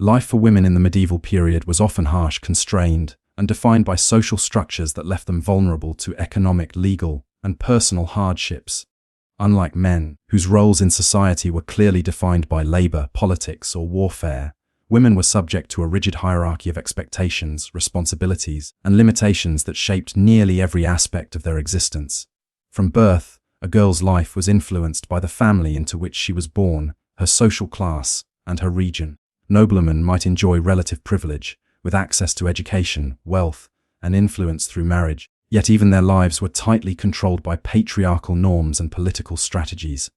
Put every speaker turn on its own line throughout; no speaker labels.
Life for women in the medieval period was often harsh, constrained, and defined by social structures that left them vulnerable to economic, legal, and personal hardships. Unlike men, whose roles in society were clearly defined by labor, politics, or warfare, women were subject to a rigid hierarchy of expectations, responsibilities, and limitations that shaped nearly every aspect of their existence. From birth, a girl's life was influenced by the family into which she was born, her social class, and her region. Noblewomen might enjoy relative privilege, with access to education, wealth, and influence through marriage, yet even their lives were tightly controlled by patriarchal norms and political strategies.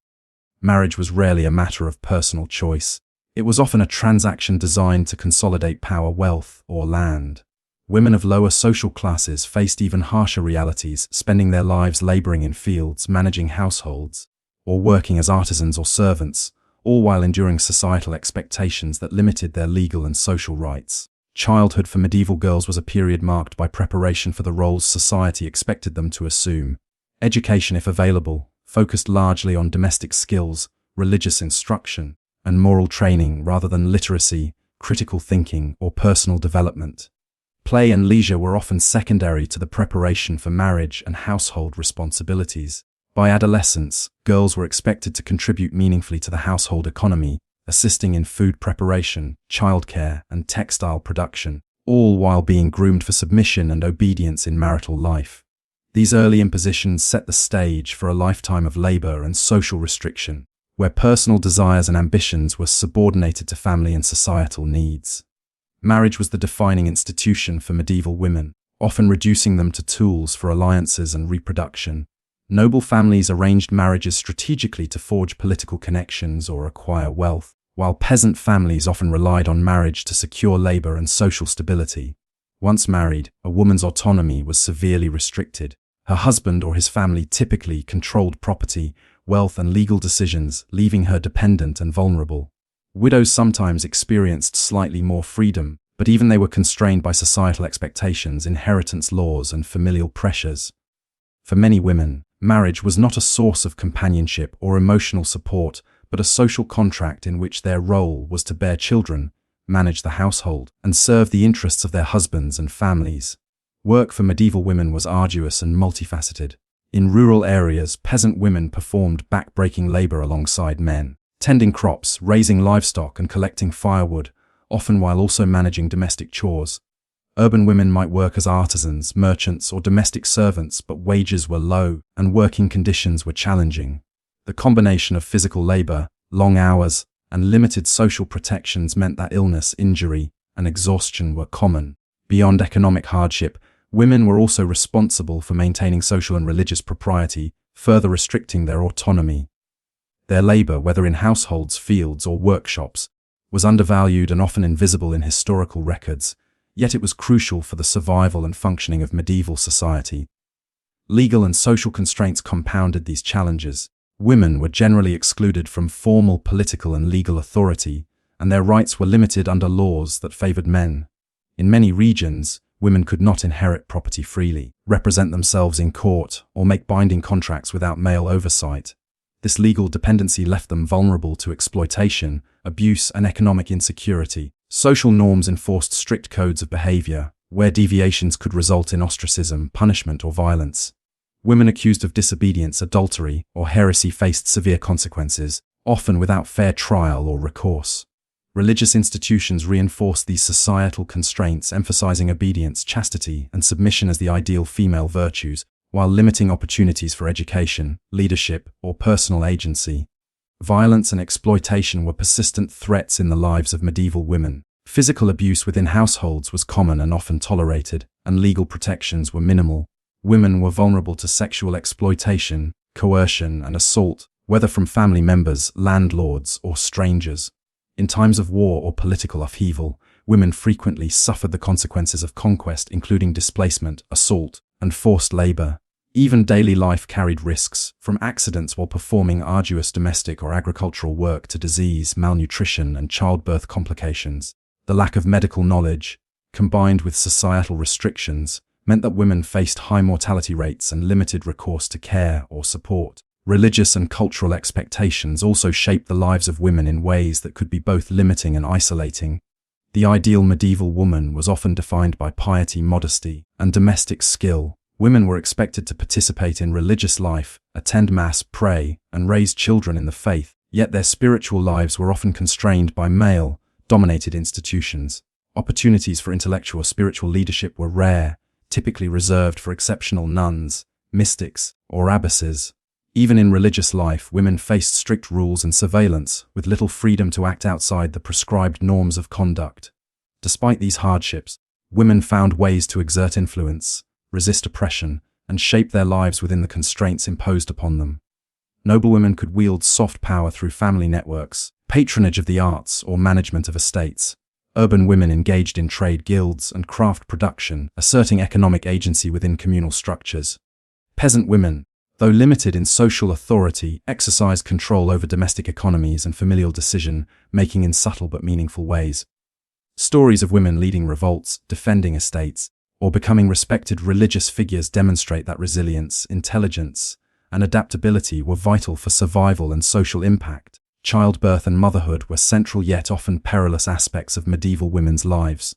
Marriage was rarely a matter of personal choice. It was often a transaction designed to consolidate power, wealth, or land. Women of lower social classes faced even harsher realities, spending their lives laboring in fields, managing households, or working as artisans or servants, all while enduring societal expectations that limited their legal and social rights. Childhood for medieval girls was a period marked by preparation for the roles society expected them to assume. Education, if available, focused largely on domestic skills, religious instruction, and moral training rather than literacy, critical thinking, or personal development. Play and leisure were often secondary to the preparation for marriage and household responsibilities. By adolescence, girls were expected to contribute meaningfully to the household economy, assisting in food preparation, childcare, and textile production, all while being groomed for submission and obedience in marital life. These early impositions set the stage for a lifetime of labor and social restriction, where personal desires and ambitions were subordinated to family and societal needs. Marriage was the defining institution for medieval women, often reducing them to tools for alliances and reproduction. Noble families arranged marriages strategically to forge political connections or acquire wealth, while peasant families often relied on marriage to secure labor and social stability. Once married, a woman's autonomy was severely restricted. Her husband or his family typically controlled property, wealth, and legal decisions, leaving her dependent and vulnerable. Widows sometimes experienced slightly more freedom, but even they were constrained by societal expectations, inheritance laws, and familial pressures. For many women, marriage was not a source of companionship or emotional support, but a social contract in which their role was to bear children, manage the household, and serve the interests of their husbands and families. Work for medieval women was arduous and multifaceted. In rural areas, peasant women performed back-breaking labor alongside men, tending crops, raising livestock, and collecting firewood, often while also managing domestic chores. Urban women might work as artisans, merchants, or domestic servants, but wages were low and working conditions were challenging. The combination of physical labor, long hours, and limited social protections meant that illness, injury, and exhaustion were common. Beyond economic hardship, women were also responsible for maintaining social and religious propriety, further restricting their autonomy. Their labor, whether in households, fields, or workshops, was undervalued and often invisible in historical records, yet it was crucial for the survival and functioning of medieval society. Legal and social constraints compounded these challenges. Women were generally excluded from formal political and legal authority, and their rights were limited under laws that favored men. In many regions, women could not inherit property freely, represent themselves in court, or make binding contracts without male oversight. This legal dependency left them vulnerable to exploitation, abuse, and economic insecurity. Social norms enforced strict codes of behavior, where deviations could result in ostracism, punishment, or violence. Women accused of disobedience, adultery, or heresy faced severe consequences, often without fair trial or recourse. Religious institutions reinforced these societal constraints, emphasizing obedience, chastity, and submission as the ideal female virtues, while limiting opportunities for education, leadership, or personal agency. Violence and exploitation were persistent threats in the lives of medieval women. Physical abuse within households was common and often tolerated, and legal protections were minimal. Women were vulnerable to sexual exploitation, coercion, and assault, whether from family members, landlords, or strangers. In times of war or political upheaval, women frequently suffered the consequences of conquest, including displacement, assault, and forced labor. Even daily life carried risks, from accidents while performing arduous domestic or agricultural work to disease, malnutrition, and childbirth complications. The lack of medical knowledge, combined with societal restrictions, meant that women faced high mortality rates and limited recourse to care or support. Religious and cultural expectations also shaped the lives of women in ways that could be both limiting and isolating. The ideal medieval woman was often defined by piety, modesty, and domestic skill. Women were expected to participate in religious life, attend mass, pray, and raise children in the faith, yet their spiritual lives were often constrained by male-dominated institutions. Opportunities for intellectual or spiritual leadership were rare, typically reserved for exceptional nuns, mystics, or abbesses. Even in religious life, women faced strict rules and surveillance, with little freedom to act outside the prescribed norms of conduct. Despite these hardships, women found ways to exert influence, resist oppression, and shape their lives within the constraints imposed upon them. Noblewomen could wield soft power through family networks, patronage of the arts, or management of estates. Urban women engaged in trade guilds and craft production, asserting economic agency within communal structures. Peasant women, though limited in social authority, exercised control over domestic economies and familial decision-making in subtle but meaningful ways. Stories of women leading revolts, defending estates, or becoming respected religious figures demonstrate that resilience, intelligence, and adaptability were vital for survival and social impact. Childbirth and motherhood were central yet often perilous aspects of medieval women's lives.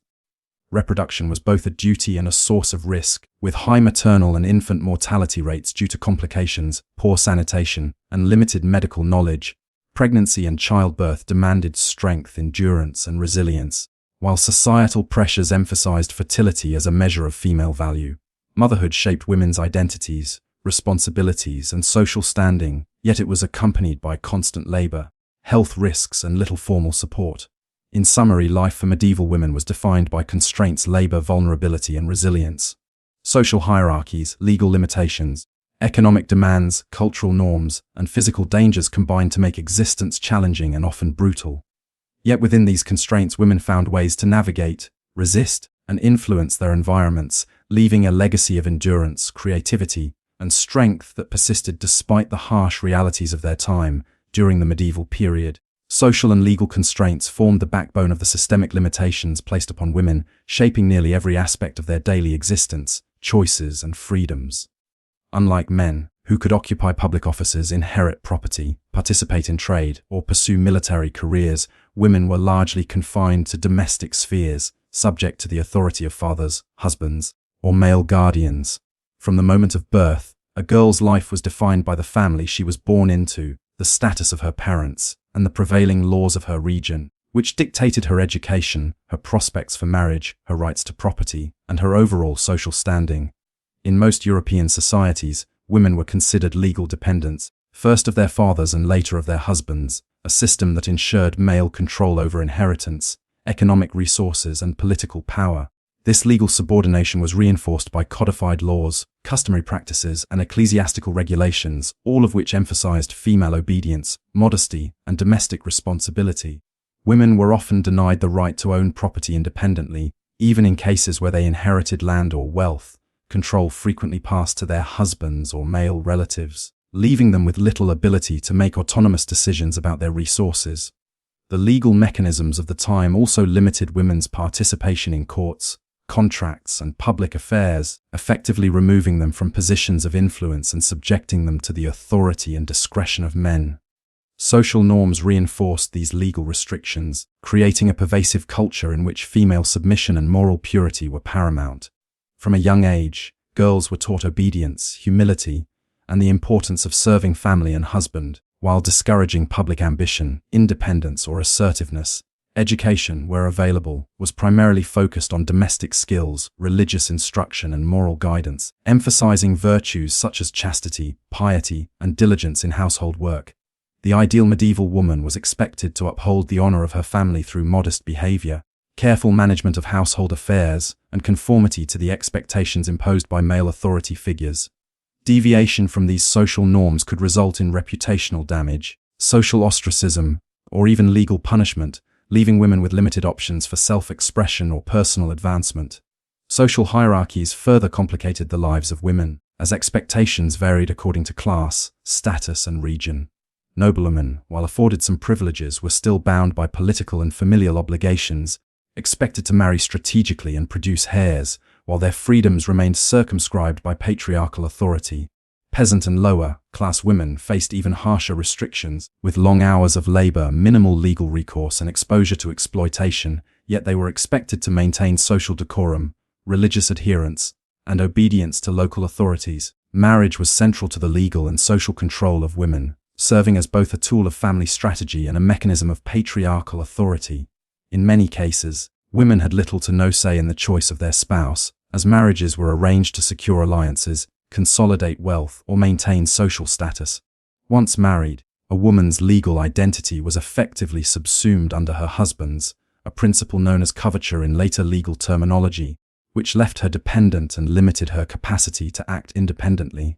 Reproduction was both a duty and a source of risk, with high maternal and infant mortality rates due to complications, poor sanitation, and limited medical knowledge. Pregnancy and childbirth demanded strength, endurance, and resilience, while societal pressures emphasized fertility as a measure of female value. Motherhood shaped women's identities, responsibilities, and social standing, yet it was accompanied by constant labor, health risks, and little formal support. In summary, life for medieval women was defined by constraints, labor, vulnerability, and resilience. Social hierarchies, legal limitations, economic demands, cultural norms, and physical dangers combined to make existence challenging and often brutal. Yet within these constraints, women found ways to navigate, resist, and influence their environments, leaving a legacy of endurance, creativity, and strength that persisted despite the harsh realities of their time. During the medieval period, social and legal constraints formed the backbone of the systemic limitations placed upon women, shaping nearly every aspect of their daily existence, choices, and freedoms. Unlike men, who could occupy public offices, inherit property, participate in trade, or pursue military careers, women were largely confined to domestic spheres, subject to the authority of fathers, husbands, or male guardians. From the moment of birth, a girl's life was defined by the family she was born into, the status of her parents, and the prevailing laws of her region, which dictated her education, her prospects for marriage, her rights to property, and her overall social standing. In most European societies, women were considered legal dependents, first of their fathers and later of their husbands, a system that ensured male control over inheritance, economic resources, and political power. This legal subordination was reinforced by codified laws, customary practices, and ecclesiastical regulations, all of which emphasized female obedience, modesty, and domestic responsibility. Women were often denied the right to own property independently, even in cases where they inherited land or wealth. Control frequently passed to their husbands or male relatives, leaving them with little ability to make autonomous decisions about their resources. The legal mechanisms of the time also limited women's participation in courts, contracts, and public affairs, effectively removing them from positions of influence and subjecting them to the authority and discretion of men. Social norms reinforced these legal restrictions, creating a pervasive culture in which female submission and moral purity were paramount. From a young age, girls were taught obedience, humility, and the importance of serving family and husband, while discouraging public ambition, independence, or assertiveness. Education, where available, was primarily focused on domestic skills, religious instruction, and moral guidance, emphasizing virtues such as chastity, piety, and diligence in household work. The ideal medieval woman was expected to uphold the honor of her family through modest behavior, careful management of household affairs, and conformity to the expectations imposed by male authority figures. Deviation from these social norms could result in reputational damage, social ostracism, or even legal punishment, leaving women with limited options for self-expression or personal advancement. Social hierarchies further complicated the lives of women, as expectations varied according to class, status, and region. Noblewomen, while afforded some privileges, were still bound by political and familial obligations, expected to marry strategically and produce heirs, while their freedoms remained circumscribed by patriarchal authority. Peasant and lower-class women faced even harsher restrictions, with long hours of labor, minimal legal recourse, and exposure to exploitation, yet they were expected to maintain social decorum, religious adherence, and obedience to local authorities. Marriage was central to the legal and social control of women, serving as both a tool of family strategy and a mechanism of patriarchal authority. In many cases, women had little to no say in the choice of their spouse, as marriages were arranged to secure alliances, consolidate wealth, or maintain social status. Once married, a woman's legal identity was effectively subsumed under her husband's, a principle known as coverture in later legal terminology, which left her dependent and limited her capacity to act independently.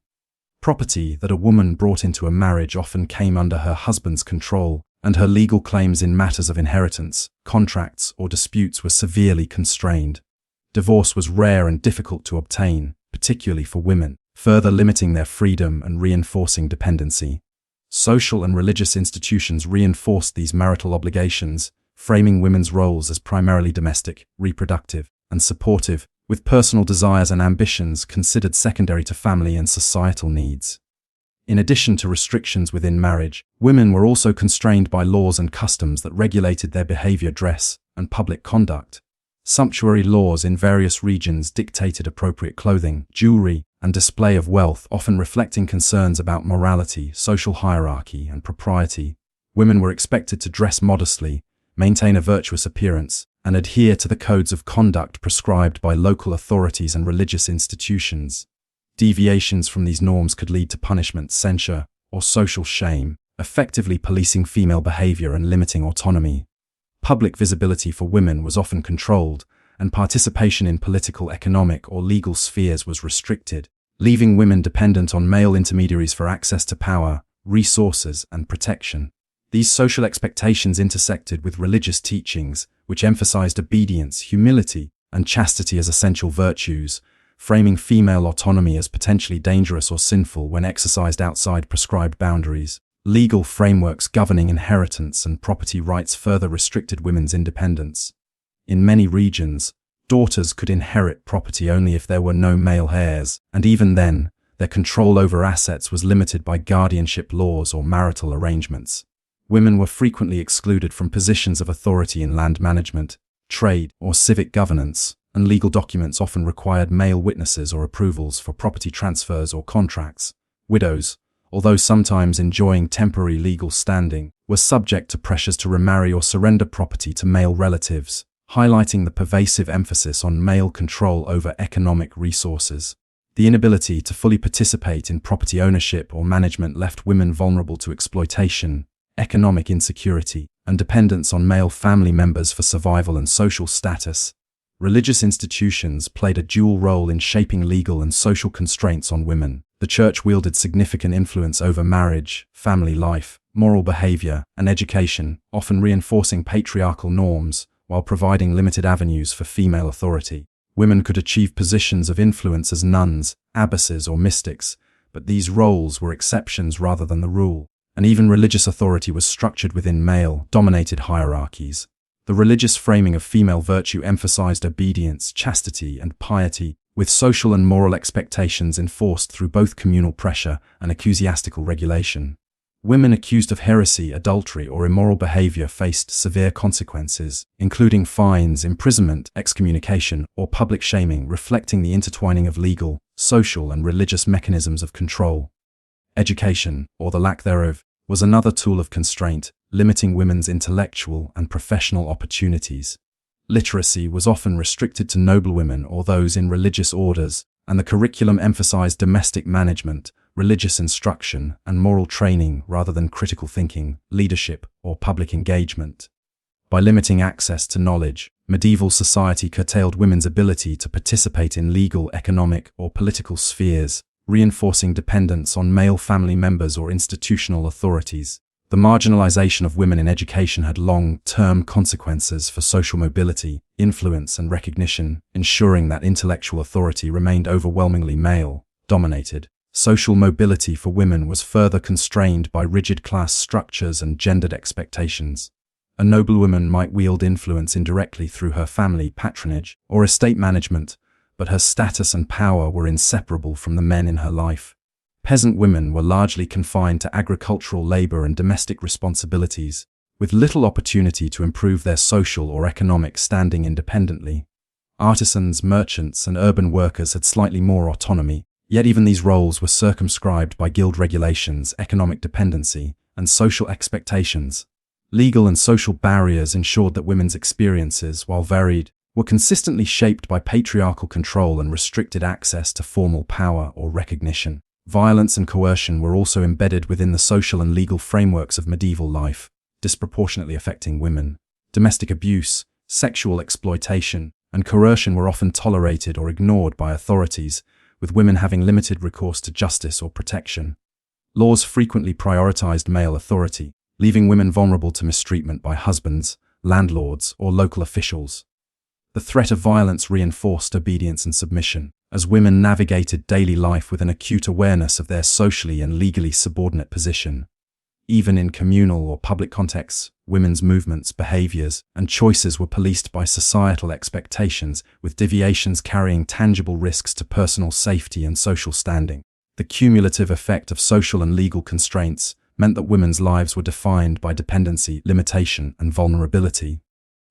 Property that a woman brought into a marriage often came under her husband's control, and her legal claims in matters of inheritance, contracts, or disputes were severely constrained. Divorce was rare and difficult to obtain, particularly for women, further limiting their freedom and reinforcing dependency. Social and religious institutions reinforced these marital obligations, framing women's roles as primarily domestic, reproductive, and supportive, with personal desires and ambitions considered secondary to family and societal needs. In addition to restrictions within marriage, women were also constrained by laws and customs that regulated their behavior, dress, and public conduct. Sumptuary laws in various regions dictated appropriate clothing, jewelry, and display of wealth, often reflecting concerns about morality, social hierarchy, and propriety. Women were expected to dress modestly, maintain a virtuous appearance, and adhere to the codes of conduct prescribed by local authorities and religious institutions. Deviations from these norms could lead to punishment, censure, or social shame, effectively policing female behavior and limiting autonomy. Public visibility for women was often controlled, and participation in political, economic, or legal spheres was restricted, leaving women dependent on male intermediaries for access to power, resources, and protection. These social expectations intersected with religious teachings, which emphasized obedience, humility, and chastity as essential virtues, framing female autonomy as potentially dangerous or sinful when exercised outside prescribed boundaries. Legal frameworks governing inheritance and property rights further restricted women's independence. In many regions, daughters could inherit property only if there were no male heirs, and even then, their control over assets was limited by guardianship laws or marital arrangements. Women were frequently excluded from positions of authority in land management, trade, or civic governance, and legal documents often required male witnesses or approvals for property transfers or contracts. Widows, although sometimes enjoying temporary legal standing, were subject to pressures to remarry or surrender property to male relatives, highlighting the pervasive emphasis on male control over economic resources. The inability to fully participate in property ownership or management left women vulnerable to exploitation, economic insecurity, and dependence on male family members for survival and social status. Religious institutions played a dual role in shaping legal and social constraints on women. The church wielded significant influence over marriage, family life, moral behavior, and education, often reinforcing patriarchal norms while providing limited avenues for female authority. Women could achieve positions of influence as nuns, abbesses, or mystics, but these roles were exceptions rather than the rule, and even religious authority was structured within male-dominated hierarchies. The religious framing of female virtue emphasized obedience, chastity, and piety, with social and moral expectations enforced through both communal pressure and ecclesiastical regulation. Women accused of heresy, adultery, or immoral behavior faced severe consequences, including fines, imprisonment, excommunication, or public shaming, reflecting the intertwining of legal, social, and religious mechanisms of control. Education, or the lack thereof, was another tool of constraint, limiting women's intellectual and professional opportunities. Literacy was often restricted to noblewomen or those in religious orders, and the curriculum emphasized domestic management, religious instruction, and moral training rather than critical thinking, leadership, or public engagement. By limiting access to knowledge, medieval society curtailed women's ability to participate in legal, economic, or political spheres, reinforcing dependence on male family members or institutional authorities. The marginalization of women in education had long-term consequences for social mobility, influence, and recognition, ensuring that intellectual authority remained overwhelmingly male-dominated. Social mobility for women was further constrained by rigid class structures and gendered expectations. A noblewoman might wield influence indirectly through her family patronage or estate management, but her status and power were inseparable from the men in her life. Peasant women were largely confined to agricultural labor and domestic responsibilities, with little opportunity to improve their social or economic standing independently. Artisans, merchants, and urban workers had slightly more autonomy, yet even these roles were circumscribed by guild regulations, economic dependency, and social expectations. Legal and social barriers ensured that women's experiences, while varied, were consistently shaped by patriarchal control and restricted access to formal power or recognition. Violence and coercion were also embedded within the social and legal frameworks of medieval life, disproportionately affecting women. Domestic abuse, sexual exploitation, and coercion were often tolerated or ignored by authorities, with women having limited recourse to justice or protection. Laws frequently prioritized male authority, leaving women vulnerable to mistreatment by husbands, landlords, or local officials. The threat of violence reinforced obedience and submission, as women navigated daily life with an acute awareness of their socially and legally subordinate position. Even in communal or public contexts, women's movements, behaviors, and choices were policed by societal expectations, with deviations carrying tangible risks to personal safety and social standing. The cumulative effect of social and legal constraints meant that women's lives were defined by dependency, limitation, and vulnerability.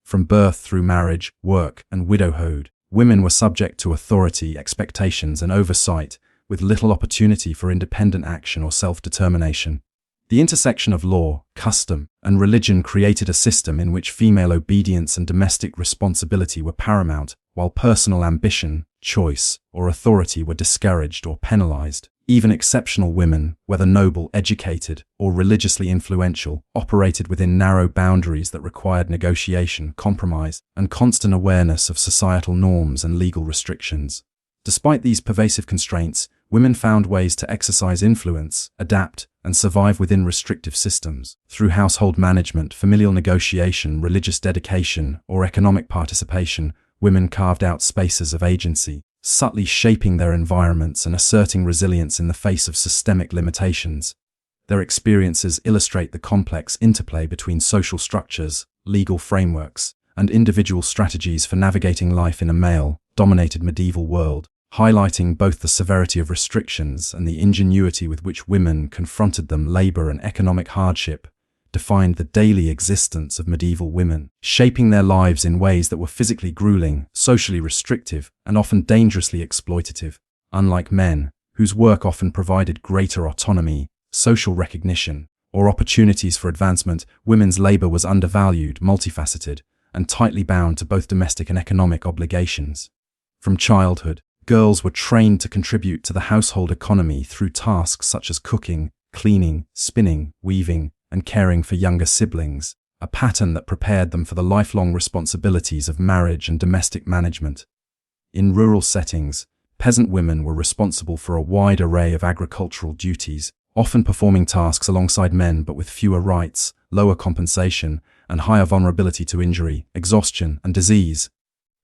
From birth through marriage, work, and widowhood, women were subject to authority, expectations, and oversight, with little opportunity for independent action or self-determination. The intersection of law, custom, and religion created a system in which female obedience and domestic responsibility were paramount, while personal ambition, choice, or authority were discouraged or penalized. Even exceptional women, whether noble, educated, or religiously influential, operated within narrow boundaries that required negotiation, compromise, and constant awareness of societal norms and legal restrictions. Despite these pervasive constraints, women found ways to exercise influence, adapt, and survive within restrictive systems. Through household management, familial negotiation, religious dedication, or economic participation, women carved out spaces of agency, subtly shaping their environments and asserting resilience in the face of systemic limitations. Their experiences illustrate the complex interplay between social structures, legal frameworks, and individual strategies for navigating life in a male-dominated medieval world, highlighting both the severity of restrictions and the ingenuity with which women confronted them. Labor and economic hardship defined the daily existence of medieval women, shaping their lives in ways that were physically grueling, socially restrictive, and often dangerously exploitative. Unlike men, whose work often provided greater autonomy, social recognition, or opportunities for advancement, women's labor was undervalued, multifaceted, and tightly bound to both domestic and economic obligations. From childhood, girls were trained to contribute to the household economy through tasks such as cooking, cleaning, spinning, weaving, and caring for younger siblings, a pattern that prepared them for the lifelong responsibilities of marriage and domestic management. In rural settings, peasant women were responsible for a wide array of agricultural duties, often performing tasks alongside men but with fewer rights, lower compensation, and higher vulnerability to injury, exhaustion, and disease.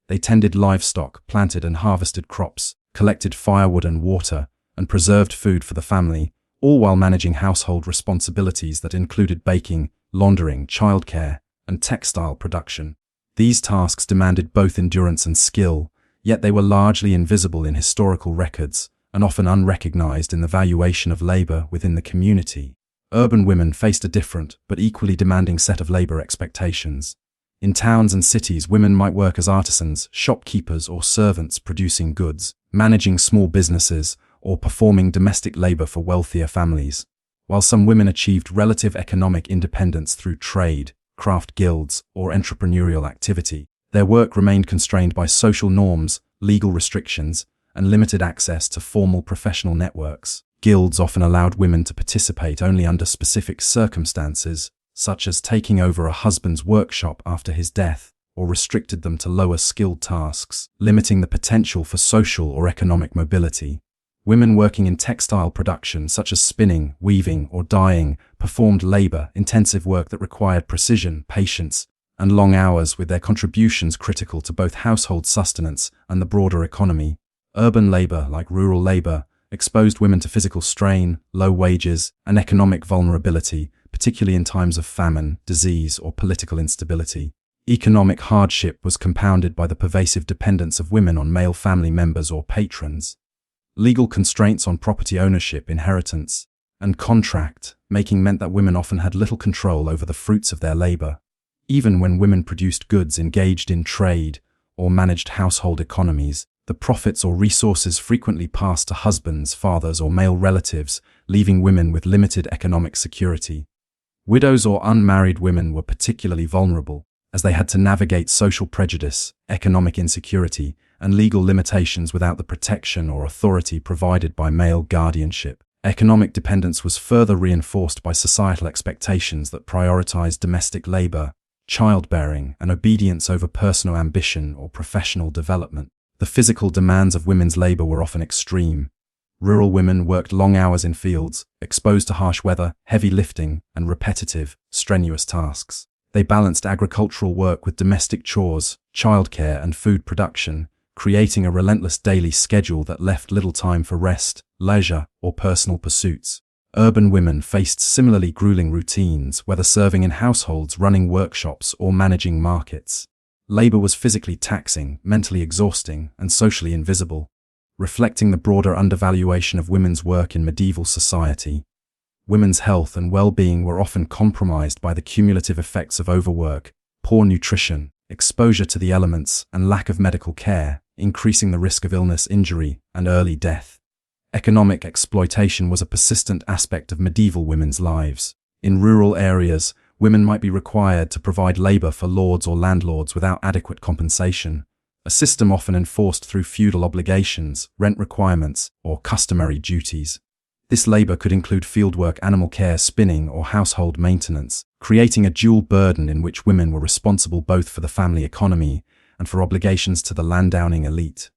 They tended livestock, planted and harvested crops, collected firewood and water, and preserved food for the family, all while managing household responsibilities that included baking, laundering, childcare, and textile production. These tasks demanded both endurance and skill, yet they were largely invisible in historical records and often unrecognized in the valuation of labor within the community. Urban women faced a different but equally demanding set of labor expectations. In towns and cities, women might work as artisans, shopkeepers, or servants producing goods, managing small businesses, or performing domestic labor for wealthier families. While some women achieved relative economic independence through trade, craft guilds, or entrepreneurial activity, their work remained constrained by social norms, legal restrictions, and limited access to formal professional networks. Guilds often allowed women to participate only under specific circumstances, such as taking over a husband's workshop after his death, or restricted them to lower-skilled tasks, limiting the potential for social or economic mobility. Women working in textile production, such as spinning, weaving, or dyeing, performed labor-intensive work that required precision, patience, and long hours, with their contributions critical to both household sustenance and the broader economy. Urban labor, like rural labor, exposed women to physical strain, low wages, and economic vulnerability, particularly in times of famine, disease, or political instability. Economic hardship was compounded by the pervasive dependence of women on male family members or patrons. Legal constraints on property ownership, inheritance, and contract making meant that women often had little control over the fruits of their labor. Even when women produced goods, engaged in trade, or managed household economies, the profits or resources frequently passed to husbands, fathers, or male relatives, leaving women with limited economic security. Widows or unmarried women were particularly vulnerable, as they had to navigate social prejudice, economic insecurity, and legal limitations without the protection or authority provided by male guardianship. Economic dependence was further reinforced by societal expectations that prioritized domestic labor, childbearing, and obedience over personal ambition or professional development. The physical demands of women's labor were often extreme. Rural women worked long hours in fields, exposed to harsh weather, heavy lifting, and repetitive, strenuous tasks. They balanced agricultural work with domestic chores, childcare, and food production, creating a relentless daily schedule that left little time for rest, leisure, or personal pursuits. Urban women faced similarly grueling routines, whether serving in households, running workshops, or managing markets. Labor was physically taxing, mentally exhausting, and socially invisible, reflecting the broader undervaluation of women's work in medieval society. Women's health and well-being were often compromised by the cumulative effects of overwork, poor nutrition, exposure to the elements, and lack of medical care, increasing the risk of illness, injury, and early death. Economic exploitation was a persistent aspect of medieval women's lives. In rural areas, women might be required to provide labor for lords or landlords without adequate compensation, a system often enforced through feudal obligations, rent requirements, or customary duties. This labor could include fieldwork, animal care, spinning, or household maintenance, creating a dual burden in which women were responsible both for the family economy and for obligations to the landowning elite.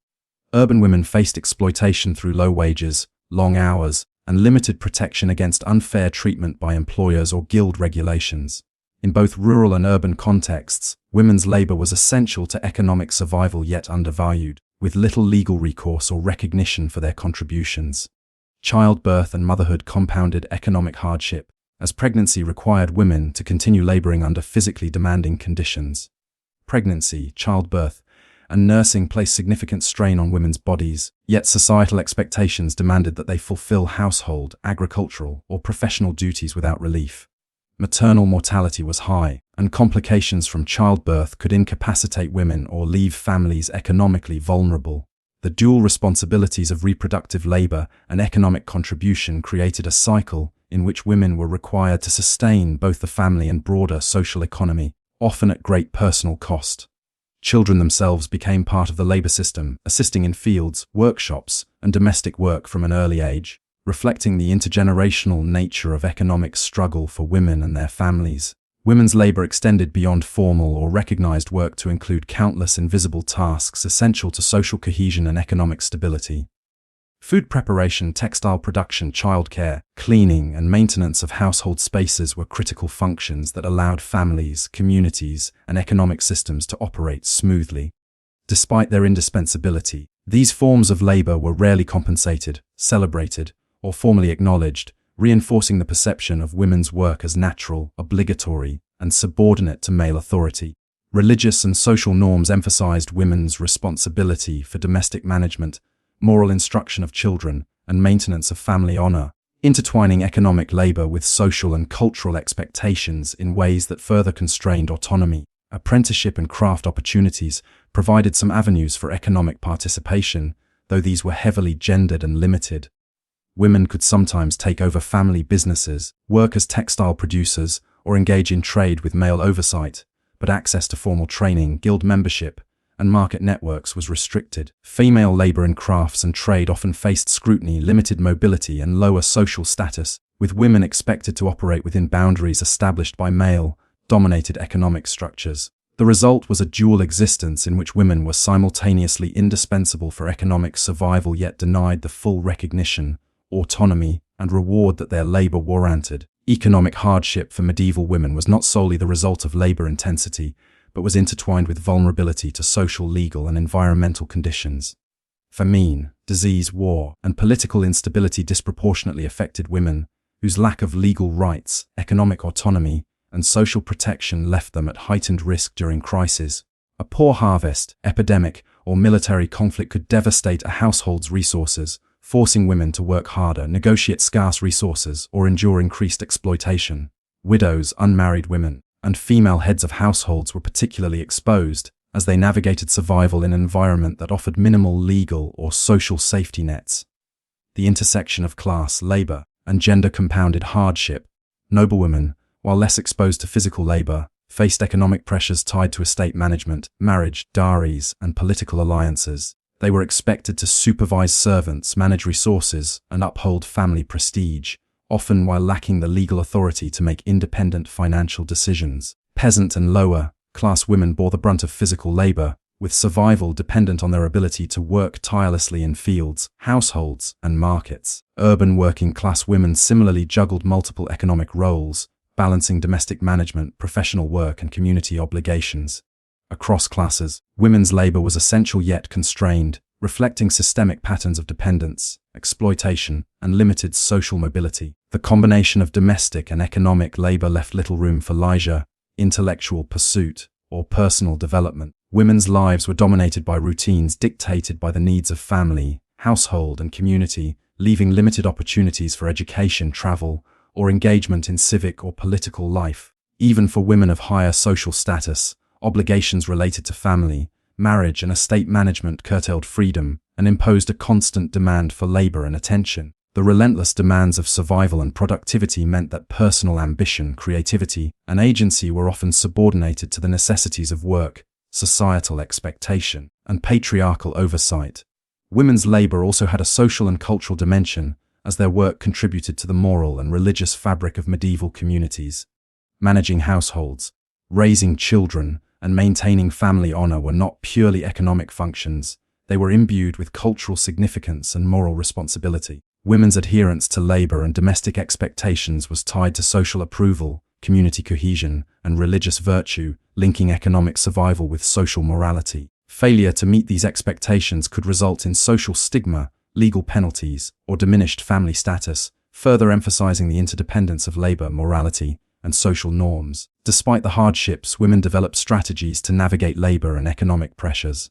Urban women faced exploitation through low wages, long hours, and limited protection against unfair treatment by employers or guild regulations. In both rural and urban contexts, women's labor was essential to economic survival yet undervalued, with little legal recourse or recognition for their contributions. Childbirth and motherhood compounded economic hardship, as pregnancy required women to continue laboring under physically demanding conditions. Pregnancy, childbirth, and nursing placed significant strain on women's bodies, yet societal expectations demanded that they fulfill household, agricultural, or professional duties without relief. Maternal mortality was high, and complications from childbirth could incapacitate women or leave families economically vulnerable. The dual responsibilities of reproductive labor and economic contribution created a cycle in which women were required to sustain both the family and broader social economy, often at great personal cost. Children themselves became part of the labor system, assisting in fields, workshops, and domestic work from an early age, reflecting the intergenerational nature of economic struggle for women and their families. Women's labor extended beyond formal or recognized work to include countless invisible tasks essential to social cohesion and economic stability. Food preparation, textile production, childcare, cleaning, and maintenance of household spaces were critical functions that allowed families, communities, and economic systems to operate smoothly. Despite their indispensability, these forms of labor were rarely compensated, celebrated, or formally acknowledged, reinforcing the perception of women's work as natural, obligatory, and subordinate to male authority. Religious and social norms emphasized women's responsibility for domestic management, moral instruction of children, and maintenance of family honor, intertwining economic labor with social and cultural expectations in ways that further constrained autonomy. Apprenticeship and craft opportunities provided some avenues for economic participation, though these were heavily gendered and limited. Women could sometimes take over family businesses, work as textile producers, or engage in trade with male oversight, but access to formal training, guild membership, and market networks was restricted. Female labor in crafts and trade often faced scrutiny, limited mobility, and lower social status, with women expected to operate within boundaries established by male-dominated economic structures. The result was a dual existence in which women were simultaneously indispensable for economic survival yet denied the full recognition, autonomy, and reward that their labor warranted. Economic hardship for medieval women was not solely the result of labor intensity, but was intertwined with vulnerability to social, legal, and environmental conditions. Famine, disease, war, and political instability disproportionately affected women, whose lack of legal rights, economic autonomy, and social protection left them at heightened risk during crises. A poor harvest, epidemic, or military conflict could devastate a household's resources, forcing women to work harder, negotiate scarce resources, or endure increased exploitation. Widows, unmarried women, and female heads of households were particularly exposed, as they navigated survival in an environment that offered minimal legal or social safety nets. The intersection of class, labor, and gender compounded hardship. Noblewomen, while less exposed to physical labor, faced economic pressures tied to estate management, marriage, dowries, and political alliances. They were expected to supervise servants, manage resources, and uphold family prestige, often while lacking the legal authority to make independent financial decisions. Peasant and lower-class women bore the brunt of physical labor, with survival dependent on their ability to work tirelessly in fields, households, and markets. Urban working-class women similarly juggled multiple economic roles, balancing domestic management, professional work, and community obligations. Across classes, women's labor was essential yet constrained, reflecting systemic patterns of dependence, exploitation, and limited social mobility. The combination of domestic and economic labor left little room for leisure, intellectual pursuit, or personal development. Women's lives were dominated by routines dictated by the needs of family, household, and community, leaving limited opportunities for education, travel, or engagement in civic or political life. Even for women of higher social status, obligations related to family, marriage, and estate management curtailed freedom and imposed a constant demand for labor and attention. The relentless demands of survival and productivity meant that personal ambition, creativity, and agency were often subordinated to the necessities of work, societal expectation, and patriarchal oversight. Women's labor also had a social and cultural dimension, as their work contributed to the moral and religious fabric of medieval communities. Managing households, raising children, and maintaining family honor were not purely economic functions. They were imbued with cultural significance and moral responsibility. Women's adherence to labor and domestic expectations was tied to social approval, community cohesion, and religious virtue, linking economic survival with social morality. Failure to meet these expectations could result in social stigma, legal penalties, or diminished family status, further emphasizing the interdependence of labor, morality, and social norms. Despite the hardships, women developed strategies to navigate labor and economic pressures.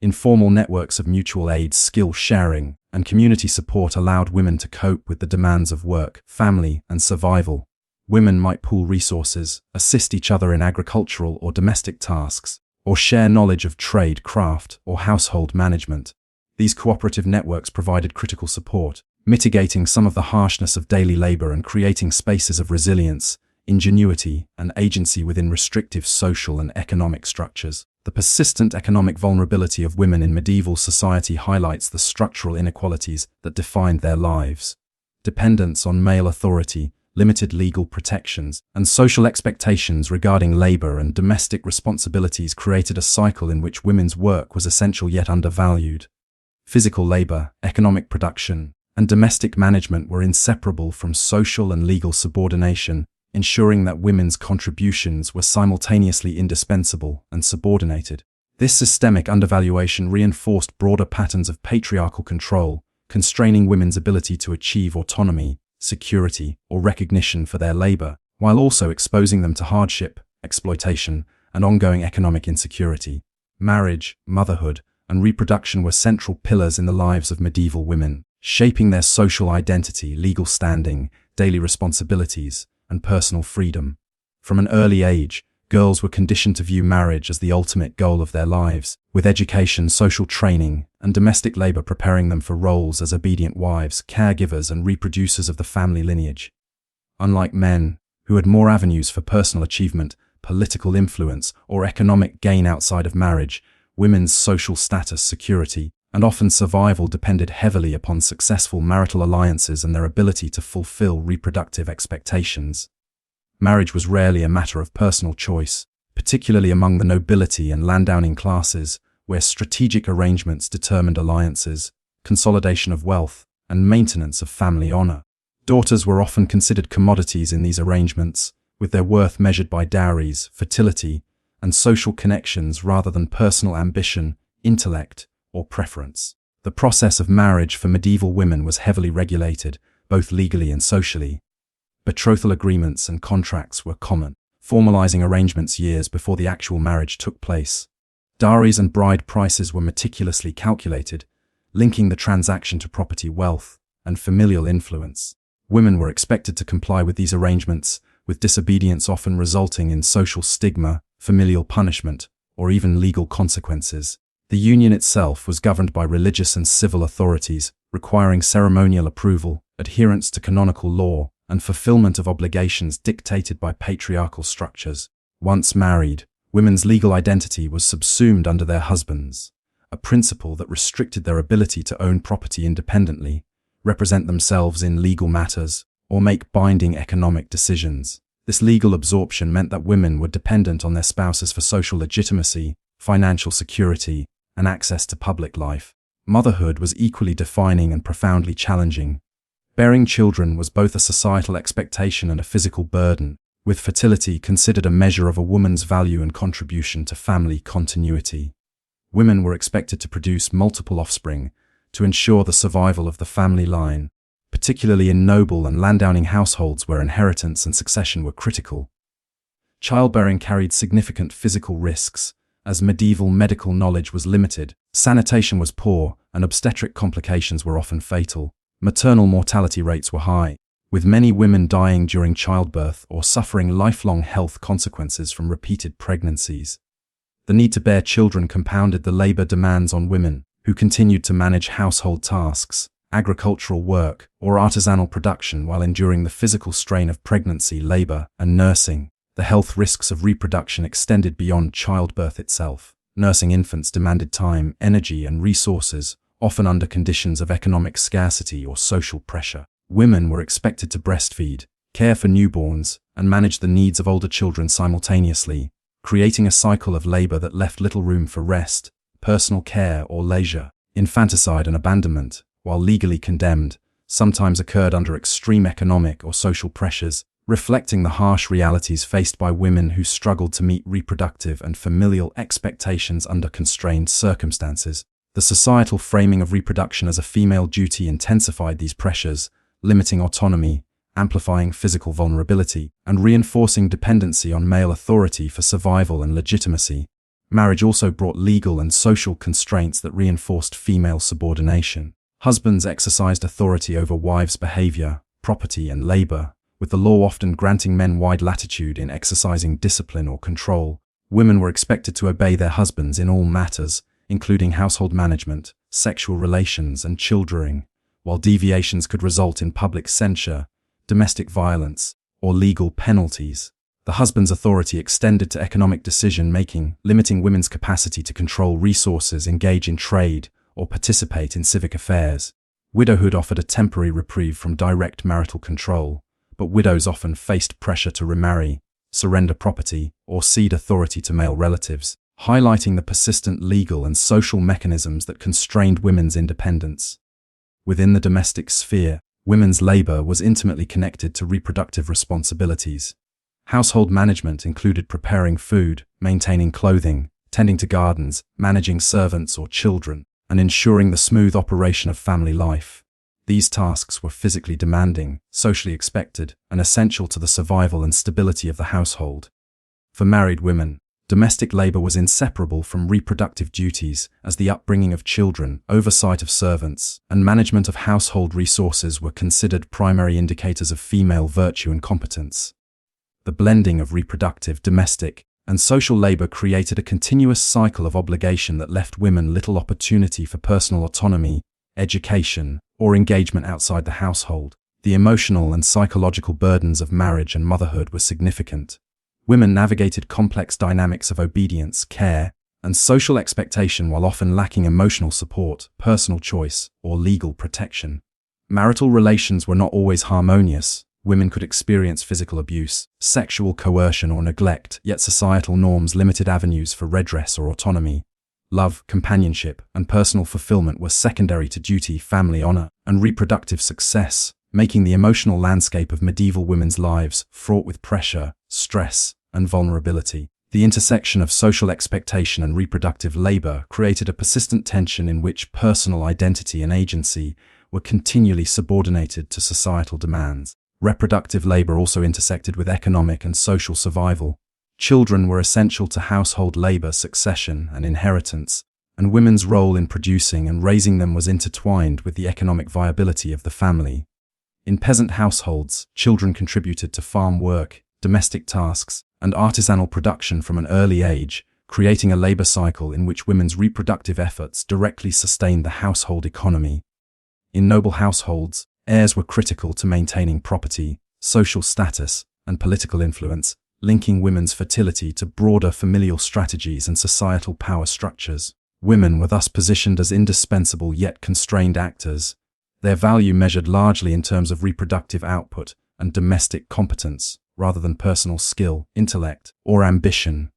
Informal networks of mutual aid, skill sharing, and community support allowed women to cope with the demands of work, family, and survival. Women might pool resources, assist each other in agricultural or domestic tasks, or share knowledge of trade, craft, or household management. These cooperative networks provided critical support, mitigating some of the harshness of daily labor and creating spaces of resilience, ingenuity, and agency within restrictive social and economic structures. The persistent economic vulnerability of women in medieval society highlights the structural inequalities that defined their lives. Dependence on male authority, limited legal protections, and social expectations regarding labor and domestic responsibilities created a cycle in which women's work was essential yet undervalued. Physical labor, economic production, and domestic management were inseparable from social and legal subordination, ensuring that women's contributions were simultaneously indispensable and subordinated. This systemic undervaluation reinforced broader patterns of patriarchal control, constraining women's ability to achieve autonomy, security, or recognition for their labor, while also exposing them to hardship, exploitation, and ongoing economic insecurity. Marriage, motherhood, and reproduction were central pillars in the lives of medieval women, shaping their social identity, legal standing, daily responsibilities, and personal freedom. From an early age, girls were conditioned to view marriage as the ultimate goal of their lives, with education, social training, and domestic labor preparing them for roles as obedient wives, caregivers, and reproducers of the family lineage. Unlike men, who had more avenues for personal achievement, political influence, or economic gain outside of marriage, women's social status, security, and often survival depended heavily upon successful marital alliances and their ability to fulfill reproductive expectations. Marriage was rarely a matter of personal choice, particularly among the nobility and landowning classes, where strategic arrangements determined alliances, consolidation of wealth, and maintenance of family honor. Daughters were often considered commodities in these arrangements, with their worth measured by dowries, fertility, and social connections rather than personal ambition, intellect, or preference. The process of marriage for medieval women was heavily regulated, both legally and socially. Betrothal agreements and contracts were common, formalizing arrangements years before the actual marriage took place. Dowries and bride prices were meticulously calculated, linking the transaction to property, wealth, and familial influence. Women were expected to comply with these arrangements, with disobedience often resulting in social stigma, familial punishment, or even legal consequences. The union itself was governed by religious and civil authorities, requiring ceremonial approval, adherence to canonical law, and fulfillment of obligations dictated by patriarchal structures. Once married, women's legal identity was subsumed under their husbands, a principle that restricted their ability to own property independently, represent themselves in legal matters, or make binding economic decisions. This legal absorption meant that women were dependent on their spouses for social legitimacy, financial security, and access to public life. Motherhood was equally defining and profoundly challenging. Bearing children was both a societal expectation and a physical burden, with fertility considered a measure of a woman's value and contribution to family continuity. Women were expected to produce multiple offspring to ensure the survival of the family line, particularly in noble and landowning households where inheritance and succession were critical. Childbearing carried significant physical risks, as medieval medical knowledge was limited, sanitation was poor, and obstetric complications were often fatal. Maternal mortality rates were high, with many women dying during childbirth or suffering lifelong health consequences from repeated pregnancies. The need to bear children compounded the labor demands on women, who continued to manage household tasks, agricultural work, or artisanal production while enduring the physical strain of pregnancy, labor, and nursing. The health risks of reproduction extended beyond childbirth itself. Nursing infants demanded time, energy, and resources, often under conditions of economic scarcity or social pressure. Women were expected to breastfeed, care for newborns, and manage the needs of older children simultaneously, creating a cycle of labor that left little room for rest, personal care, or leisure. Infanticide and abandonment, while legally condemned, sometimes occurred under extreme economic or social pressures, reflecting the harsh realities faced by women who struggled to meet reproductive and familial expectations under constrained circumstances. The societal framing of reproduction as a female duty intensified these pressures, limiting autonomy, amplifying physical vulnerability, and reinforcing dependency on male authority for survival and legitimacy. Marriage also brought legal and social constraints that reinforced female subordination. Husbands exercised authority over wives' behavior, property, and labor, with the law often granting men wide latitude in exercising discipline or control. Women were expected to obey their husbands in all matters, including household management, sexual relations, and childrearing, while deviations could result in public censure, domestic violence, or legal penalties. The husband's authority extended to economic decision-making, limiting women's capacity to control resources, engage in trade, or participate in civic affairs. Widowhood offered a temporary reprieve from direct marital control, but widows often faced pressure to remarry, surrender property, or cede authority to male relatives, highlighting the persistent legal and social mechanisms that constrained women's independence. Within the domestic sphere, women's labor was intimately connected to reproductive responsibilities. Household management included preparing food, maintaining clothing, tending to gardens, managing servants or children, and ensuring the smooth operation of family life. These tasks were physically demanding, socially expected, and essential to the survival and stability of the household. For married women, domestic labor was inseparable from reproductive duties, as the upbringing of children, oversight of servants, and management of household resources were considered primary indicators of female virtue and competence. The blending of reproductive, domestic, and social labor created a continuous cycle of obligation that left women little opportunity for personal autonomy, education, or engagement outside the household. The emotional and psychological burdens of marriage and motherhood were significant. Women navigated complex dynamics of obedience, care, and social expectation while often lacking emotional support, personal choice, or legal protection. Marital relations were not always harmonious. Women could experience physical abuse, sexual coercion, or neglect, yet societal norms limited avenues for redress or autonomy. Love, companionship, and personal fulfillment were secondary to duty, family honor, and reproductive success, making the emotional landscape of medieval women's lives fraught with pressure, stress, and vulnerability. The intersection of social expectation and reproductive labor created a persistent tension in which personal identity and agency were continually subordinated to societal demands. Reproductive labor also intersected with economic and social survival. Children were essential to household labor, succession, and inheritance, and women's role in producing and raising them was intertwined with the economic viability of the family. In peasant households, children contributed to farm work, domestic tasks, and artisanal production from an early age, creating a labor cycle in which women's reproductive efforts directly sustained the household economy. In noble households, heirs were critical to maintaining property, social status, and political influence, linking women's fertility to broader familial strategies and societal power structures. Women were thus positioned as indispensable yet constrained actors, their value measured largely in terms of reproductive output and domestic competence, rather than personal skill, intellect, or ambition.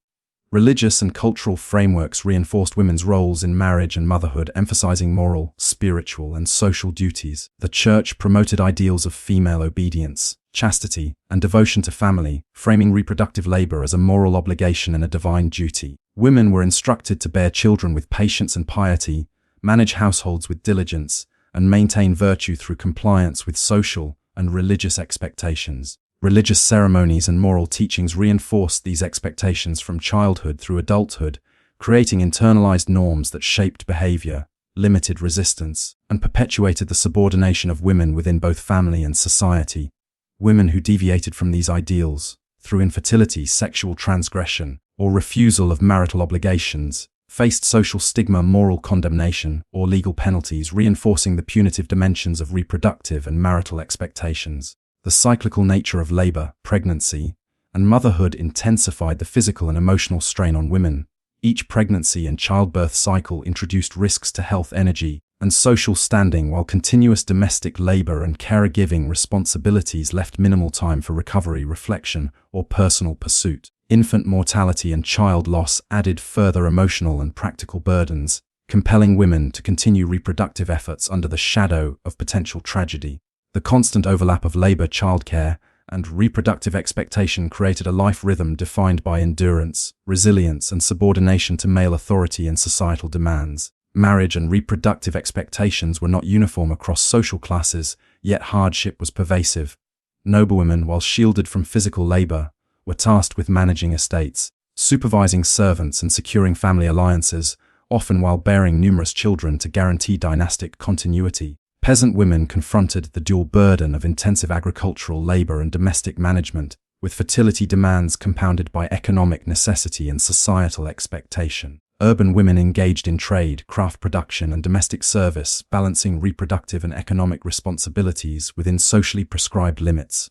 Religious and cultural frameworks reinforced women's roles in marriage and motherhood, emphasizing moral, spiritual, and social duties. The Church promoted ideals of female obedience, chastity, and devotion to family, framing reproductive labor as a moral obligation and a divine duty. Women were instructed to bear children with patience and piety, manage households with diligence, and maintain virtue through compliance with social and religious expectations. Religious ceremonies and moral teachings reinforced these expectations from childhood through adulthood, creating internalized norms that shaped behavior, limited resistance, and perpetuated the subordination of women within both family and society. Women who deviated from these ideals, through infertility, sexual transgression, or refusal of marital obligations, faced social stigma, moral condemnation, or legal penalties, reinforcing the punitive dimensions of reproductive and marital expectations. The cyclical nature of labor, pregnancy, and motherhood intensified the physical and emotional strain on women. Each pregnancy and childbirth cycle introduced risks to health, energy, and social standing, while continuous domestic labor and caregiving responsibilities left minimal time for recovery, reflection, or personal pursuit. Infant mortality and child loss added further emotional and practical burdens, compelling women to continue reproductive efforts under the shadow of potential tragedy. The constant overlap of labor, childcare, and reproductive expectation created a life rhythm defined by endurance, resilience, and subordination to male authority and societal demands. Marriage and reproductive expectations were not uniform across social classes, yet hardship was pervasive. Noblewomen, while shielded from physical labor, were tasked with managing estates, supervising servants, and securing family alliances, often while bearing numerous children to guarantee dynastic continuity. Peasant women confronted the dual burden of intensive agricultural labor and domestic management, with fertility demands compounded by economic necessity and societal expectation. Urban women engaged in trade, craft production, and domestic service, balancing reproductive and economic responsibilities within socially prescribed limits.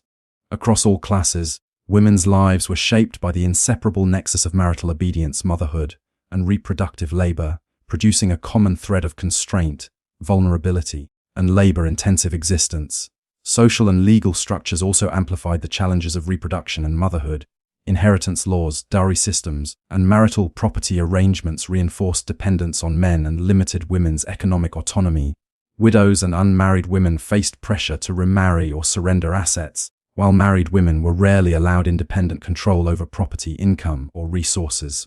Across all classes, women's lives were shaped by the inseparable nexus of marital obedience, motherhood, and reproductive labor, producing a common thread of constraint, vulnerability, and labor-intensive existence. Social and legal structures also amplified the challenges of reproduction and motherhood. Inheritance laws, dowry systems, and marital property arrangements reinforced dependence on men and limited women's economic autonomy. Widows and unmarried women faced pressure to remarry or surrender assets, while married women were rarely allowed independent control over property, income, or resources.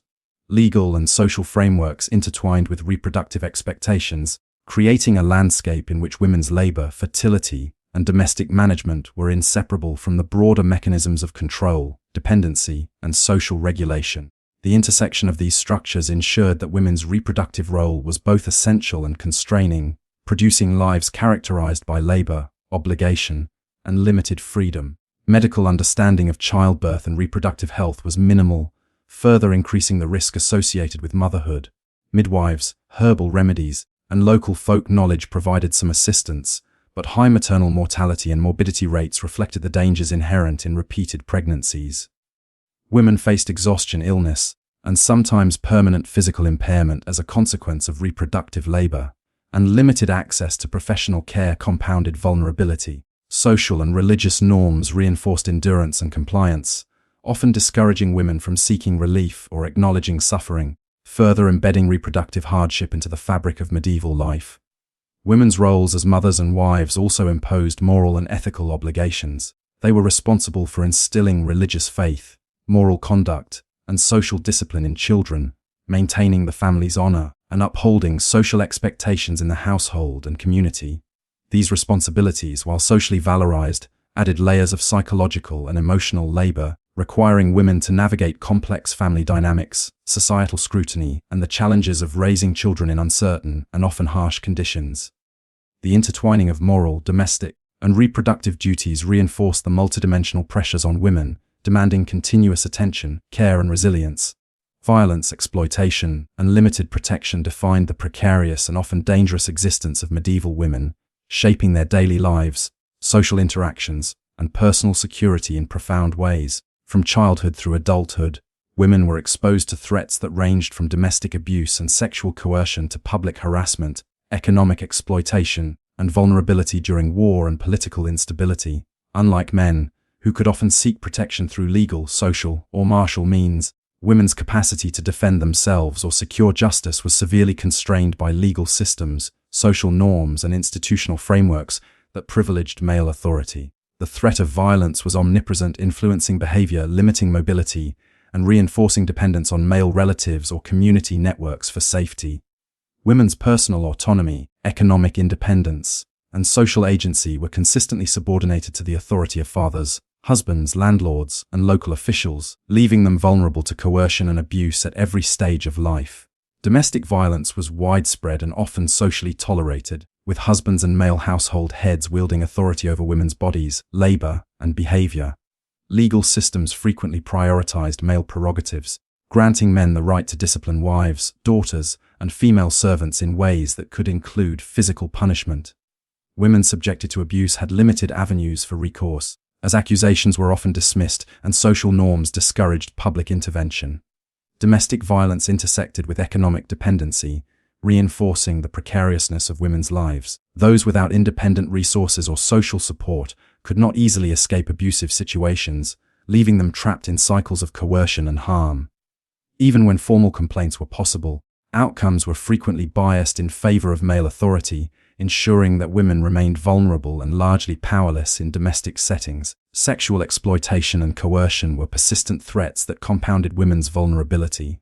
Legal and social frameworks intertwined with reproductive expectations, creating a landscape in which women's labor, fertility, and domestic management were inseparable from the broader mechanisms of control, dependency, and social regulation. The intersection of these structures ensured that women's reproductive role was both essential and constraining, producing lives characterized by labor, obligation, and limited freedom. Medical understanding of childbirth and reproductive health was minimal, further increasing the risk associated with motherhood. Midwives, herbal remedies, and local folk knowledge provided some assistance, but high maternal mortality and morbidity rates reflected the dangers inherent in repeated pregnancies. Women faced exhaustion, illness, and sometimes permanent physical impairment as a consequence of reproductive labor, and limited access to professional care compounded vulnerability. Social and religious norms reinforced endurance and compliance, often discouraging women from seeking relief or acknowledging suffering, further embedding reproductive hardship into the fabric of medieval life. Women's roles as mothers and wives also imposed moral and ethical obligations. They were responsible for instilling religious faith, moral conduct, and social discipline in children, maintaining the family's honor, and upholding social expectations in the household and community. These responsibilities, while socially valorized, added layers of psychological and emotional labor, requiring women to navigate complex family dynamics, societal scrutiny, and the challenges of raising children in uncertain and often harsh conditions. The intertwining of moral, domestic, and reproductive duties reinforced the multidimensional pressures on women, demanding continuous attention, care, and resilience. Violence, exploitation, and limited protection defined the precarious and often dangerous existence of medieval women, shaping their daily lives, social interactions, and personal security in profound ways. From childhood through adulthood, women were exposed to threats that ranged from domestic abuse and sexual coercion to public harassment, economic exploitation, and vulnerability during war and political instability. Unlike men, who could often seek protection through legal, social, or martial means, women's capacity to defend themselves or secure justice was severely constrained by legal systems, social norms, and institutional frameworks that privileged male authority. The threat of violence was omnipresent, influencing behavior, limiting mobility, and reinforcing dependence on male relatives or community networks for safety. Women's personal autonomy, economic independence, and social agency were consistently subordinated to the authority of fathers, husbands, landlords, and local officials, leaving them vulnerable to coercion and abuse at every stage of life. Domestic violence was widespread and often socially tolerated, with husbands and male household heads wielding authority over women's bodies, labor, and behavior. Legal systems frequently prioritized male prerogatives, granting men the right to discipline wives, daughters, and female servants in ways that could include physical punishment. Women subjected to abuse had limited avenues for recourse, as accusations were often dismissed and social norms discouraged public intervention. Domestic violence intersected with economic dependency, reinforcing the precariousness of women's lives. Those without independent resources or social support could not easily escape abusive situations, leaving them trapped in cycles of coercion and harm. Even when formal complaints were possible, outcomes were frequently biased in favor of male authority, ensuring that women remained vulnerable and largely powerless in domestic settings. Sexual exploitation and coercion were persistent threats that compounded women's vulnerability.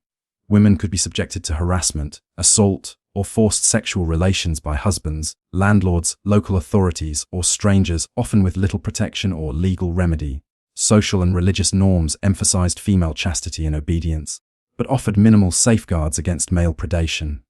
Women could be subjected to harassment, assault, or forced sexual relations by husbands, landlords, local authorities, or strangers, often with little protection or legal remedy. Social and religious norms emphasized female chastity and obedience, but offered minimal safeguards against male predation.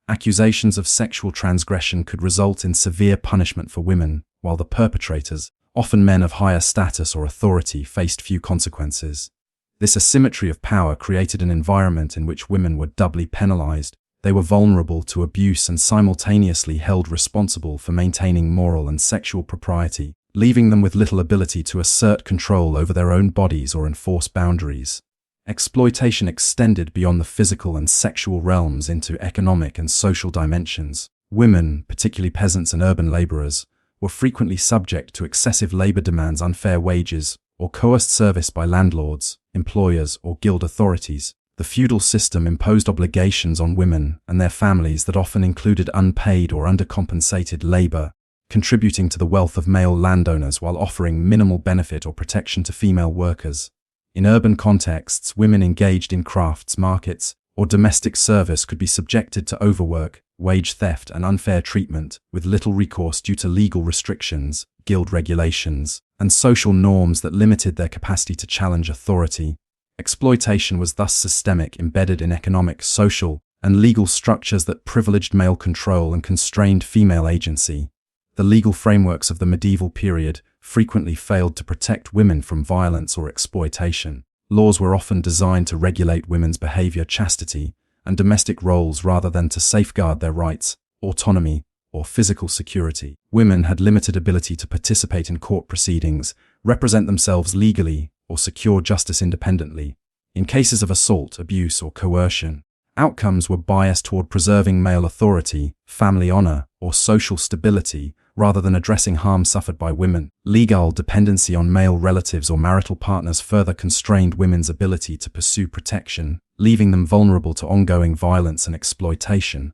Accusations of sexual transgression could result in severe punishment for women, while the perpetrators, often men of higher status or authority, faced few consequences. This asymmetry of power created an environment in which women were doubly penalized. They were vulnerable to abuse and simultaneously held responsible for maintaining moral and sexual propriety, leaving them with little ability to assert control over their own bodies or enforce boundaries. Exploitation extended beyond the physical and sexual realms into economic and social dimensions. Women, particularly peasants and urban laborers, were frequently subject to excessive labor demands, unfair wages, or coerced service by landlords, employers, or guild authorities. The feudal system imposed obligations on women and their families that often included unpaid or undercompensated labor, contributing to the wealth of male landowners while offering minimal benefit or protection to female workers. In urban contexts, women engaged in crafts, markets, or domestic service could be subjected to overwork, wage theft, and unfair treatment, with little recourse due to legal restrictions, guild regulations, and social norms that limited their capacity to challenge authority. Exploitation was thus systemic, embedded in economic, social, and legal structures that privileged male control and constrained female agency. The legal frameworks of the medieval period frequently failed to protect women from violence or exploitation. Laws were often designed to regulate women's behavior, chastity, and domestic roles rather than to safeguard their rights, autonomy, or physical security. Women had limited ability to participate in court proceedings, represent themselves legally, or secure justice independently. In cases of assault, abuse, or coercion, outcomes were biased toward preserving male authority, family honor, or social stability, rather than addressing harm suffered by women. Legal dependency on male relatives or marital partners further constrained women's ability to pursue protection, leaving them vulnerable to ongoing violence and exploitation.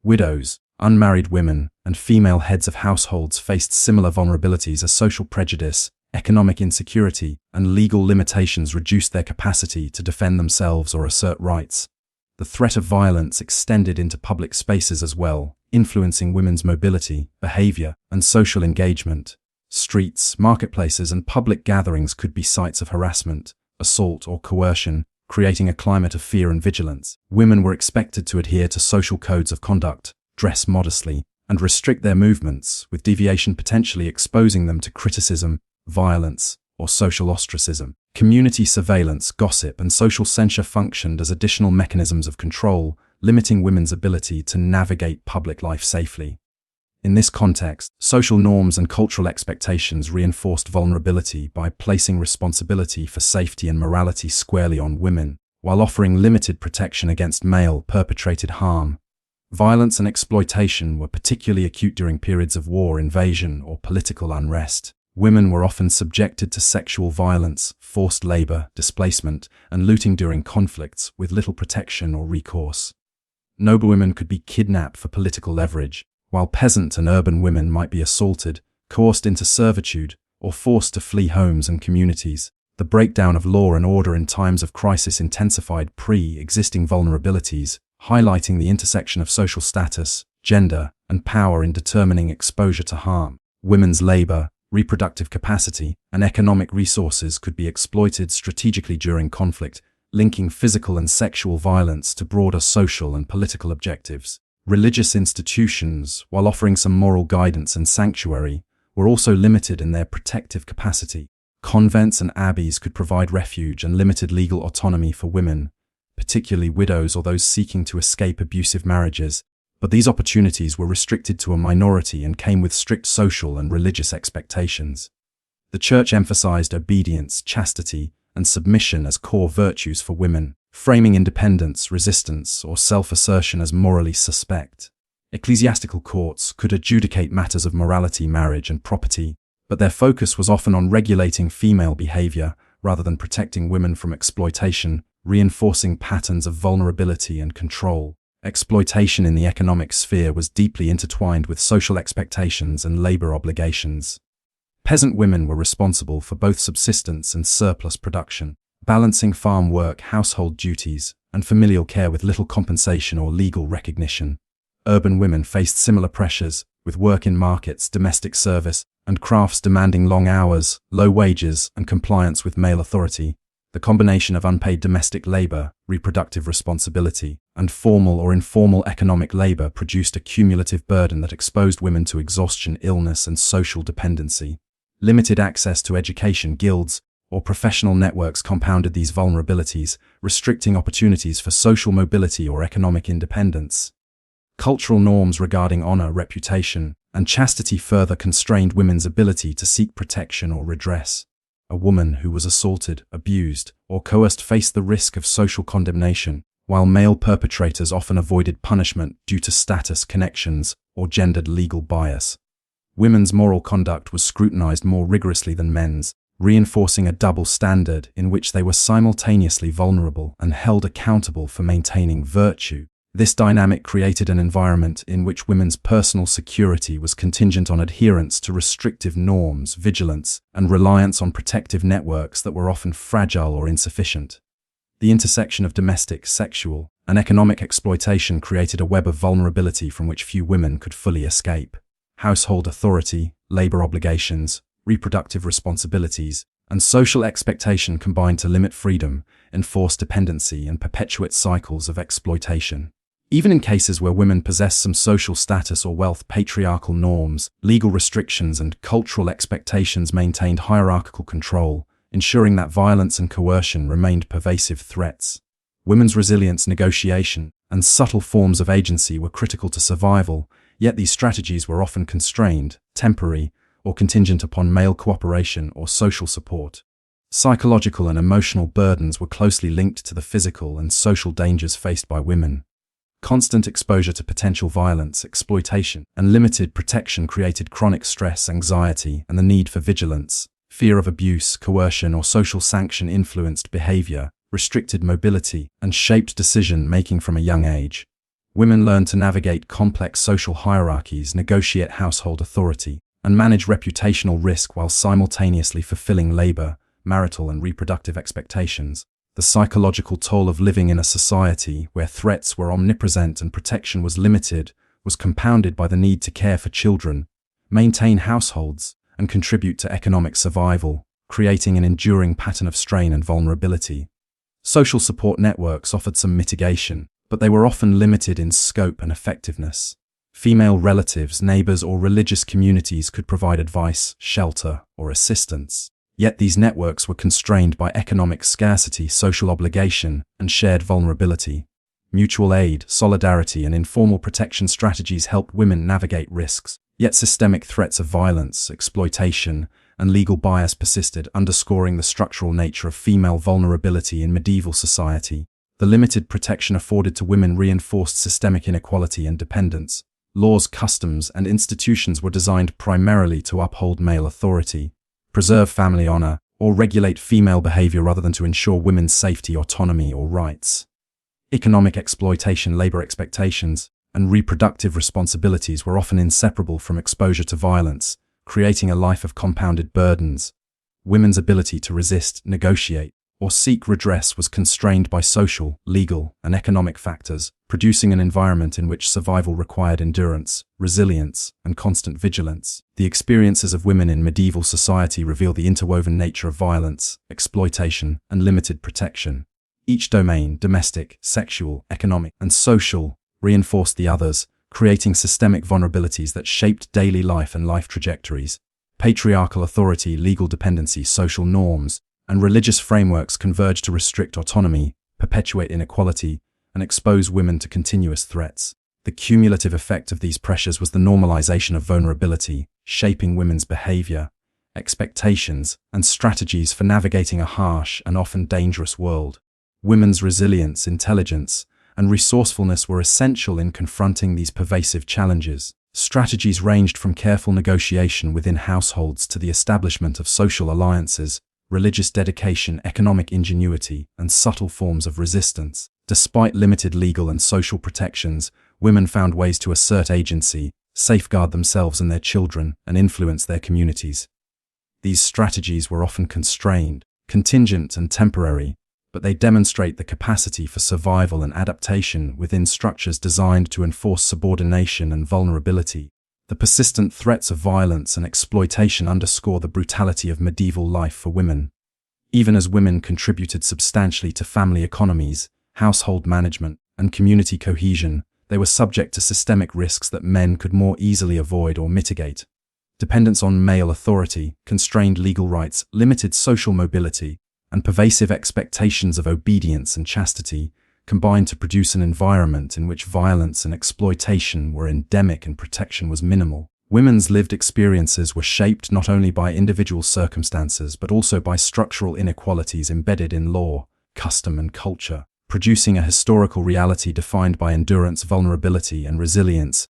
Widows, unmarried women, and female heads of households faced similar vulnerabilities as social prejudice, economic insecurity, and legal limitations reduced their capacity to defend themselves or assert rights. The threat of violence extended into public spaces as well, influencing women's mobility, behavior, and social engagement. Streets, marketplaces, and public gatherings could be sites of harassment, assault, or coercion, creating a climate of fear and vigilance. Women were expected to adhere to social codes of conduct, dress modestly, and restrict their movements, with deviation potentially exposing them to criticism, violence, or social ostracism. Community surveillance, gossip, and social censure functioned as additional mechanisms of control, limiting women's ability to navigate public life safely. In this context, social norms and cultural expectations reinforced vulnerability by placing responsibility for safety and morality squarely on women, while offering limited protection against male-perpetrated harm. Violence and exploitation were particularly acute during periods of war, invasion, or political unrest. Women were often subjected to sexual violence, forced labor, displacement, and looting during conflicts, with little protection or recourse. Noblewomen could be kidnapped for political leverage, while peasant and urban women might be assaulted, coerced into servitude, or forced to flee homes and communities. The breakdown of law and order in times of crisis intensified pre-existing vulnerabilities, highlighting the intersection of social status, gender, and power in determining exposure to harm. Women's labor, reproductive capacity, and economic resources could be exploited strategically during conflict, linking physical and sexual violence to broader social and political objectives. Religious institutions, while offering some moral guidance and sanctuary, were also limited in their protective capacity. Convents and abbeys could provide refuge and limited legal autonomy for women, particularly widows or those seeking to escape abusive marriages, but these opportunities were restricted to a minority and came with strict social and religious expectations. The Church emphasized obedience, chastity, and submission as core virtues for women, framing independence, resistance, or self-assertion as morally suspect. Ecclesiastical courts could adjudicate matters of morality, marriage, and property, but their focus was often on regulating female behavior rather than protecting women from exploitation, reinforcing patterns of vulnerability and control. Exploitation in the economic sphere was deeply intertwined with social expectations and labor obligations. Peasant women were responsible for both subsistence and surplus production, balancing farm work, household duties, and familial care with little compensation or legal recognition. Urban women faced similar pressures, with work in markets, domestic service, and crafts demanding long hours, low wages, and compliance with male authority. The combination of unpaid domestic labor, reproductive responsibility, and formal or informal economic labor produced a cumulative burden that exposed women to exhaustion, illness, and social dependency. Limited access to education, guilds, or professional networks compounded these vulnerabilities, restricting opportunities for social mobility or economic independence. Cultural norms regarding honor, reputation, and chastity further constrained women's ability to seek protection or redress. A woman who was assaulted, abused, or coerced faced the risk of social condemnation, while male perpetrators often avoided punishment due to status, connections, or gendered legal bias. Women's moral conduct was scrutinized more rigorously than men's, reinforcing a double standard in which they were simultaneously vulnerable and held accountable for maintaining virtue. This dynamic created an environment in which women's personal security was contingent on adherence to restrictive norms, vigilance, and reliance on protective networks that were often fragile or insufficient. The intersection of domestic, sexual, and economic exploitation created a web of vulnerability from which few women could fully escape. Household authority, labor obligations, reproductive responsibilities, and social expectation combined to limit freedom, enforce dependency, and perpetuate cycles of exploitation. Even in cases where women possess some social status or wealth, patriarchal norms, legal restrictions, and cultural expectations maintained hierarchical control, ensuring that violence and coercion remained pervasive threats. Women's resilience, negotiation, and subtle forms of agency were critical to survival, yet these strategies were often constrained, temporary, or contingent upon male cooperation or social support. Psychological and emotional burdens were closely linked to the physical and social dangers faced by women. Constant exposure to potential violence, exploitation, and limited protection created chronic stress, anxiety, and the need for vigilance. Fear of abuse, coercion, or social sanction influenced behavior, restricted mobility, and shaped decision-making from a young age. Women learned to navigate complex social hierarchies, negotiate household authority, and manage reputational risk while simultaneously fulfilling labor, marital, and reproductive expectations. The psychological toll of living in a society where threats were omnipresent and protection was limited was compounded by the need to care for children, maintain households, and contribute to economic survival, creating an enduring pattern of strain and vulnerability. Social support networks offered some mitigation, but they were often limited in scope and effectiveness. Female relatives, neighbors, or religious communities could provide advice, shelter, or assistance. Yet these networks were constrained by economic scarcity, social obligation, and shared vulnerability. Mutual aid, solidarity, and informal protection strategies helped women navigate risks, yet systemic threats of violence, exploitation, and legal bias persisted, underscoring the structural nature of female vulnerability in medieval society. The limited protection afforded to women reinforced systemic inequality and dependence. Laws, customs, and institutions were designed primarily to uphold male authority, preserve family honor, or regulate female behavior rather than to ensure women's safety, autonomy, or rights. Economic exploitation, labor expectations, and reproductive responsibilities were often inseparable from exposure to violence, creating a life of compounded burdens. Women's ability to resist, negotiate, or seek redress was constrained by social, legal, and economic factors, producing an environment in which survival required endurance, resilience, and constant vigilance. The experiences of women in medieval society reveal the interwoven nature of violence, exploitation, and limited protection. Each domain, domestic, sexual, economic, and social, reinforced the others, creating systemic vulnerabilities that shaped daily life and life trajectories. Patriarchal authority, legal dependency, social norms, and religious frameworks converge to restrict autonomy, perpetuate inequality, and expose women to continuous threats. The cumulative effect of these pressures was the normalization of vulnerability, shaping women's behavior, expectations, and strategies for navigating a harsh and often dangerous world. Women's resilience, intelligence, and resourcefulness were essential in confronting these pervasive challenges. Strategies ranged from careful negotiation within households to the establishment of social alliances, religious dedication, economic ingenuity, and subtle forms of resistance. Despite limited legal and social protections, women found ways to assert agency, safeguard themselves and their children, and influence their communities. These strategies were often constrained, contingent, and temporary, but they demonstrate the capacity for survival and adaptation within structures designed to enforce subordination and vulnerability. The persistent threats of violence and exploitation underscore the brutality of medieval life for women. Even as women contributed substantially to family economies, household management, and community cohesion, they were subject to systemic risks that men could more easily avoid or mitigate. Dependence on male authority, constrained legal rights, limited social mobility, and pervasive expectations of obedience and chastity combined to produce an environment in which violence and exploitation were endemic and protection was minimal. Women's lived experiences were shaped not only by individual circumstances but also by structural inequalities embedded in law, custom, and culture, producing a historical reality defined by endurance, vulnerability, and resilience